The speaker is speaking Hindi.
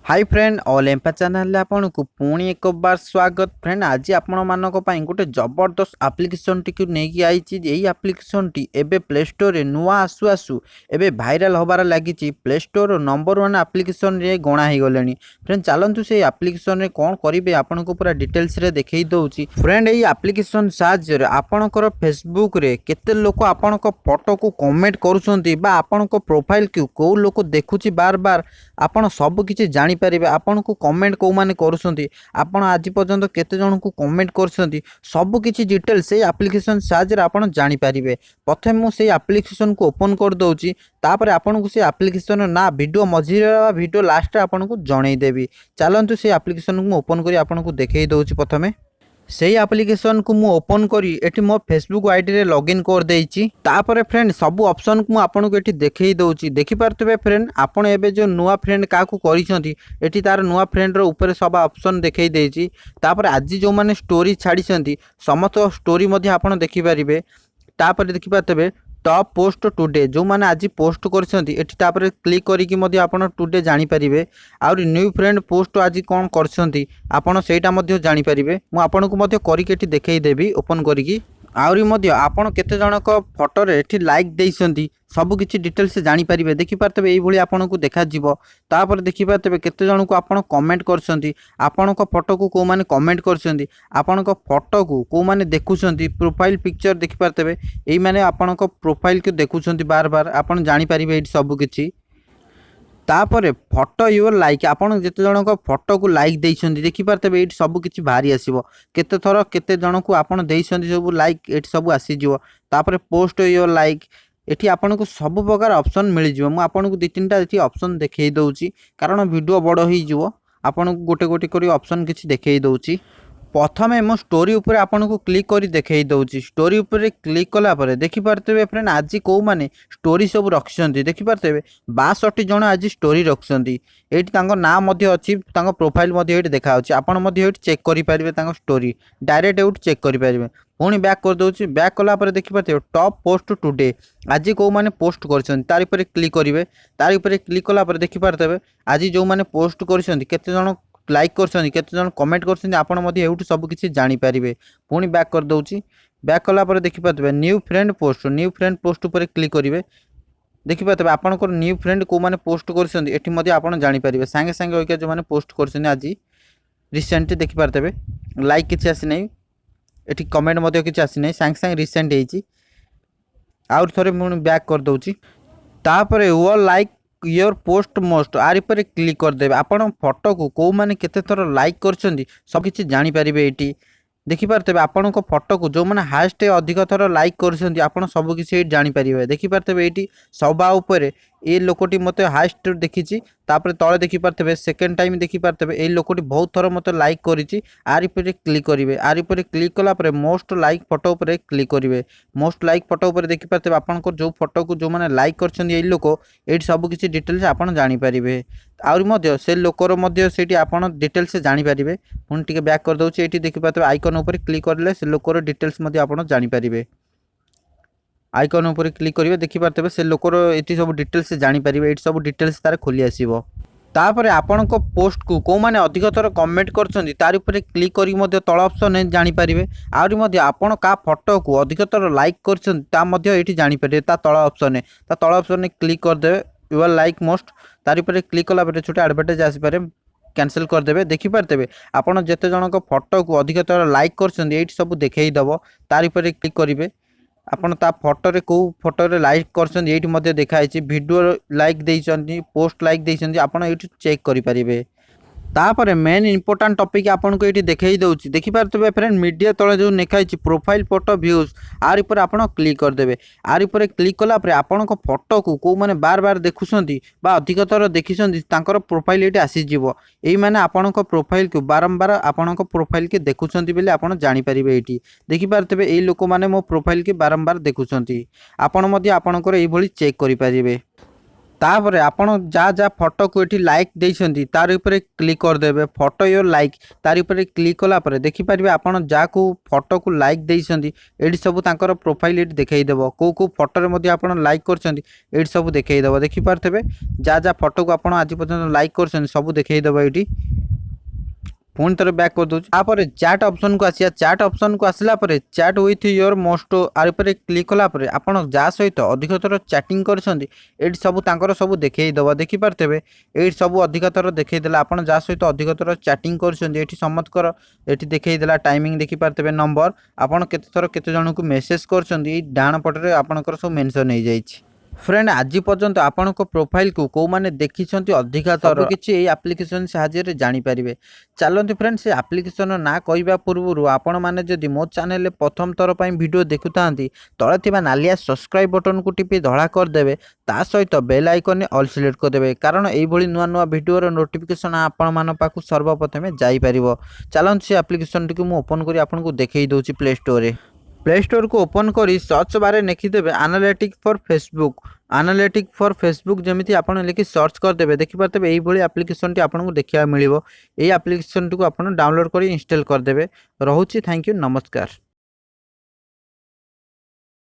हाय फ्रेंड allempire चैनल आपन को पुणी एक बार स्वागत फ्रेंड। आज आपण मानक पई गोटे जबरदस्त एप्लिकेशन टी नहीं आई यही एप्लिकेशन टी एबे प्ले स्टोर रे नुआ आसु आसु एबे भाइराल होबार लगी प्ले स्टोर नंबर 1 एप्लिकेशन रे गणा हो गले। फ्रेंड चलतु से एप्लिकेशन रे कौन करेंगे आपन को पूरा डिटेल्स रे देखई दउची। फ्रेंड यही एप्लिकेशन साहाय्य आपणकर फेसबुक रे केते लोक आपण फोटो को कमेंट करूछंती बा आपण प्रोफाइल को को लोक देखुची बार बार आपण सब किछि जानि पारिबे। आपन को कमेंट को माने करूछंती आपण आज पर्यंत केते जन को कमेंट करछंती सब किछि डिटेल से एप्लिकेशन साहाय्य आपण जानि पारिबे। प्रथम मु से एप्लिकेशन को ओपन कर दउची तापर आपन को से एप्लिकेशन ना वीडियो मझिरे वीडियो लास्ट रे आपन को जणै देबी। चलंतु से एप्लिकेशन को ओपन करी आपन को देखै दउची। प्रथमे से एप्लिकेशन को मु ओपन करी एटी मो फेसबुक आईडी रे लॉगिन कर देइची। तापर फ्रेंड सब ऑप्शन को मु आपन को एटी देखै दउची। देखि पारतबे फ्रेंड आपण एबे जो नुआ फ्रेंड का को करिसंती एटी तार नुआ फ्रेंड रो ऊपर सब ऑप्शन देखै देइची। तापर आज जो माने स्टोरी छाड़ीसंती समस्त स्टोरी मध्ये आपण देखि पारिबे। तापर देखि पारतबे टॉप पोस्ट टुडे जो माने आज पोस्ट करछंती एठी तापर क्लिक करिकि मध्ये आपण टुडे जानि परिबे। और न्यू फ्रेंड पोस्ट आज कोन करछंती आपण सेटा मध्ये जानि परिबे। मु आपण को मध्ये करिकि एठी देखै देबी ओपन करिकि। आउरी मध्ये आपण केते जनक फोटो रे एठी लाइक देइसंती सब किछि डिटेल्स से जानि परिबे। देखि पारतबे एई भली आपण को देखा जिवो। तापर देखि पारतबे केते जन को आपण कमेंट करछंती आपण को फोटो को को माने कमेंट करछंती आपण को फोटो को माने देखुछंती प्रोफाइल पिक्चर देखि पारतबे एई माने आपण को प्रोफाइल के देखुछंती बार बार आपण जानि परिबे एठी सब किछि। तापर फोटो योर लाइक आपन जेते जन को फोटो को लाइक देइछंती देखि पारतबे एठी सब किछि भारी आसीबो। केते थरो केते जन को आपन देइछंती सब लाइक एठी सब आसी जिवो। तापर पोस्ट योर लाइक एठी आपन को सब प्रकार ऑप्शन मिल जिवो। मु आपन को दि तीनटा एठी ऑप्शन देखै दउची कारण वीडियो बड़ होई जिवो। आपन को गोटे गोटे करी ऑप्शन किछि देखै दउची। प्रथमे मो स्टोरी ऊपर आपन को क्लिक करी देखै दउची। स्टोरी ऊपर क्लिक कला परे देखि पारतबे फ्रेंड आज को माने स्टोरी सब रखछंती देखि पारतबे 62 जण आज स्टोरी रखछंती। एठी तांको नाम मध्ये अछि तांको प्रोफाइल मध्ये एठी देखा होछि। आपन मध्ये एठी चेक करि पारिबे तांको स्टोरी डायरेक्ट एठी चेक करि पारिबे। पुणी बैक कर दउची। बैक कला परे देखि पारतबे टॉप पोस्ट टुडे आज को माने पोस्ट करछंती तारि ऊपर क्लिक करिवे। तारि ऊपर क्लिक कला परे देखि पारतबे आज जो माने पोस्ट करछंती केते जण लाइक करछंती केते जण कमेंट करछंती आपण मध्ये एउठ सब किछि जानि पारिबे। पुणी बैक कर दउची। बैक कला परे देखि पारतबे न्यू फ्रेंड पोस्ट ऊपर क्लिक करिवे। देखि पारतबे आपण को न्यू फ्रेंड को माने पोस्ट करछंती एठी मध्ये आपण जानि पारिबे। संगे संगे होइके जो माने पोस्ट करछंती आज रिसेंट देखि पारतबे लाइक किछि आसी नै एठी कमेंट मध्ये किछि आसी नै संगे संगे रिसेंट हेछि। आउर थरे मुन बैक कर दउची। तापरे वो लाइक योर पोस्ट मोस्ट आरि पर क्लिक कर देबे। आपण फोटो को माने केते थरो लाइक करछंती सब किछि जानि पारिबे। एठी देखि पारतबे आपण को फोटो को जो माने हाईएस्ट अधिक थरो लाइक करछंती आपण सब किछि जानि पारिबे। देखि पारतबे एठी सबा ऊपर ए लोकटी मते हाईएस्ट देखिछि। तापर तळे देखि पारतबे सेकंड टाइम देखि पारतबे ए लोकटी बहुत थरो मते लाइक करिछि। आरि पर क्लिक करिवे। आरि पर क्लिक कला पर मोस्ट लाइक फोटो ऊपर क्लिक करिवे। मोस्ट लाइक फोटो ऊपर देखि पारतबे आपण को जो फोटो को जो माने लाइक करछंती ए लोक एठी सब किछि डिटेल्स आपण जानि पारिबे। आउर मध्य से लोकर मध्य सेठी आपण डिटेल्स जानि पारिबे। पुन टिके बैक कर दउछि। एठी देखि पारतबे आइकन ऊपर क्लिक करले से लोकर डिटेल्स मध्य आपण जानि पारिबे। आइकन ऊपर क्लिक करिवे देखि पारतबे से लोकर एठी सब डिटेल्स जानि पारिबे। एठी सब डिटेल्स तार खोली आसीबो। तापरे आपण को पोस्ट को माने अधिक थर कमेंट करछंती तार ऊपर क्लिक करी मध्य तळ ऑप्शन जानि पारिबे। आउरी मध्य आपण का फोटो को अधिक थर लाइक करछंती ता मध्य एठी जानि पारिबे। ता तळ ऑप्शन क्लिक कर देबे योर लाइक मोस्ट तार ऊपर क्लिक कला पर छोटे एडवर्टाइज आसी पारे कैंसिल कर देबे। देखि पारतबे आपण जेते जणक फोटो को अधिक थर लाइक करछंती एठी सब देखै दबो। तार ऊपर क्लिक करिवे। आपण ता फोटो रे को फोटो रे लाइक करछंती एठी मध्ये देखाइछि। वीडियो लाइक देइछंती पोस्ट लाइक देइछंती आपण एठी चेक करि परिबे। तापर मेन इंपोर्टेंट टॉपिक आपन को एठी देखै दउछि। देखि पारतबे फ्रेंड मीडिया तळे जो नेखाइछि प्रोफाइल फोटो व्यूज आरि पर आपण क्लिक कर देबे। आरि पर क्लिक कला पर आपण को फोटो को माने बार बार देखुछंती बा अधिक थर देखिछंती तांकर प्रोफाइल एठी आसी जिवो। एई माने आपण को प्रोफाइल को बारंबार आपण को प्रोफाइल के देखुछंती बेले आपण जानि परिबे। एठी देखि पारतबे एई लोक माने मो प्रोफाइल के बारंबार देखुछंती। आपण मध्ये आपण को एई भली चेक करि परिबे। तापर आपण जहाँ जहाँ फोटो को ये लाइक देइछंती तार ऊपर क्लिक करदेवे फोटो योर लाइक तार ऊपर क्लिक कला देखिपारे आपण जहाँ को फोटो को लाइक देइछंती एटी सब तांकर प्रोफाइल एटी देखैदेव को फोटो रे मध्ये आपण लाइक करछंती एटी सब देखैदेव देखिपारथेबे जहाँ जहाँ फोटो को आपण आज पर्यंत लाइक करछंती सब देखैदेव एटी पुणी थोड़े बैक कर दूँ तापर चैट ऑप्शन को आसिया चैट ऑप्शन को आसला परे चैट विथ योर मोस्ट आर पर क्लिक कला परे आपण जा सहित अधिक थर चैटिंग करछंती एटी सब तांकर सब देखै दबा देखि पारथेबे एटी सब अधिक थर देखै देला आपण जा सहित अधिक थर चैटिंग करछंती एटी समतकर एटी देखै देला टाइमिंग देखि पारथेबे नंबर आपण केते थर केते जण को मेसेज करछंती डाण पटरे आपणकर सब मेंशन हो जाइछि फ्रेंड आज पर्यंत आपण प्रोफाइल को कौ माने देखी अधिका थर कि एप्लिकेशन साहाय्य जानीपारे चलते फ्रेंड से एप्लिकेशन ना कहवा पूर्व आपण मैंने जदि मो चैनल प्रथम थर पर वीडियो देखुता तले थी नालिया सब्सक्राइब बटन को टिपी धड़ा करदे ता सहित बेल आइकन ऑल सिलेक्ट करदे कारण यही नुआ नुआ वीडियो नोटिफिकेशन आपण मान पाखु सर्वप्रथमे जापर चलते से एप्लिकेशन टी मुझे ओपन कर आपको देखई दूसरी प्ले स्टोर प्ले स्टोर को ओपन करी सर्च बारे लिखिदेवे एनालिटिक फॉर फेसबुक जमी आप लिखि सर्च करदे देखिपारे यही एप्लिकेशन टी आपको देखा मिले यही एप्लिकेशन टी को आप डाउनलोड कर इंस्टॉल करदे रोचे थैंक यू नमस्कार।